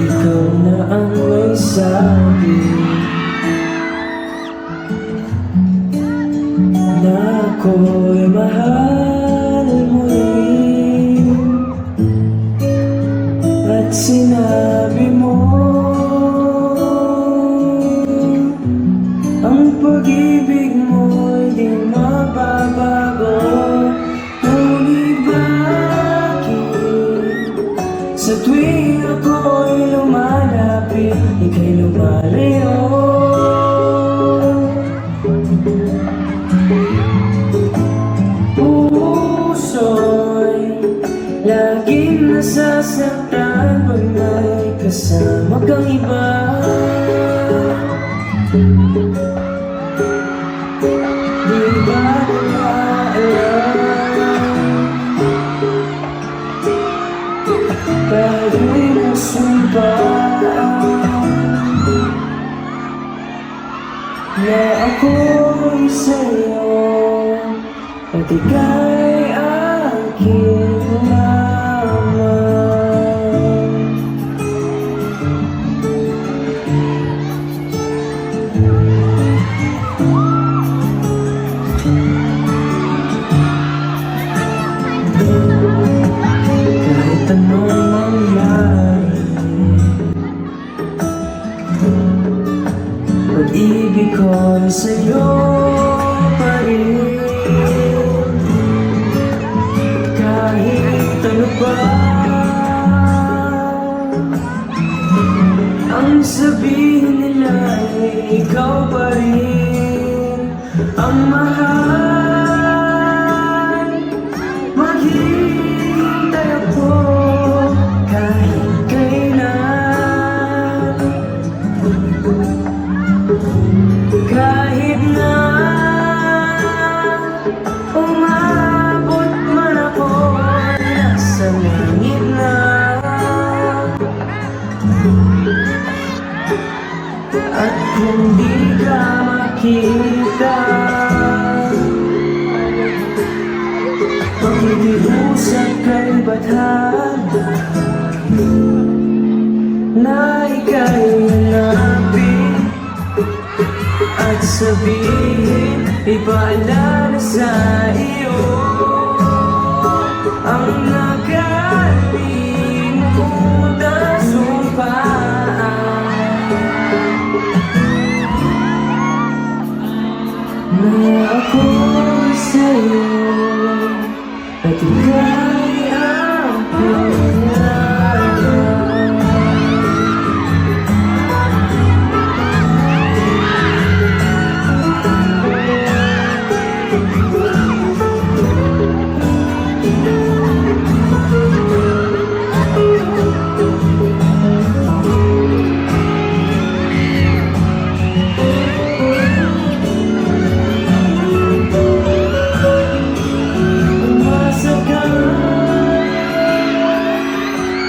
Ikaw na ang may sabi na ako'y mahal mo rin, at sinabi mo ang pag-ibig mo'y di mababago. Ngunit bakit sa tuwing ako'y lumalapit, ika'y lumalayo? Puso'y laging nasasaktan pag may kasama kang iba. Di ba alam, tayo'y nasumpaan na ako'y sa'yo at ika'y akin lamang. Kahit anong mangyari, pag-ibig ko'y sa'yo pa rin. Kahit ano pa ang sabihin nila, ikaw pa rin ang mahal. Maghihintay ako kahit kailan, kahit na umabot man ako nasa langit na. At kung di ka makita, pakikiusap kay Bathana na ika'y hanapin at sabihin, ipaalala sa iyo ang nakalimutan sumpaan na ako'y sa'yo at ika'y akin lamang.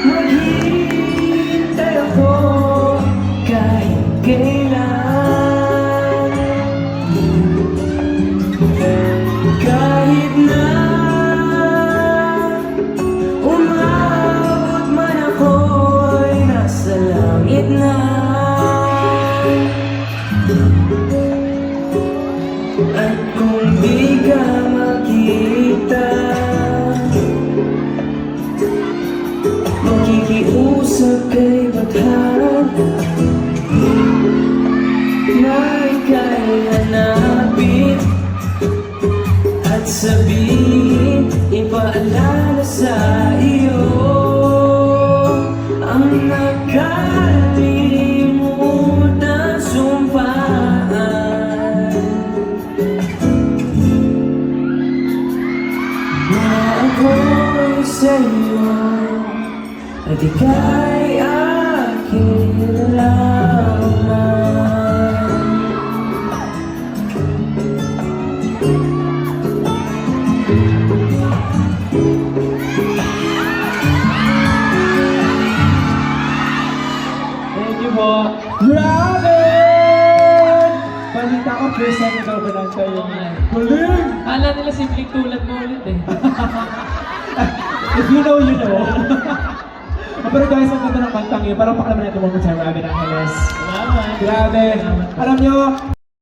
Maghihintay ako kahit kailan, kahit na umabot man ako'y nasa langit na. At kung di ka makita, makikiusap kay Bathana na ika'y hanapin at sabihin, ipaalala sa iyo ang nakalimutan sumpaan na ako'y sa'yo at ika'y akin lamang. Thank you po. Grabe! Balita ko, first time ikaw ba lang kayo? Galing! Kala nila simpleng tulad mo ulit eh. If you know, you know. Pero guys, ang ganda ng kantang yun. Parang pakalaman natin one more time, Robin Angeles. Salamat. Grabe. Alam nyo,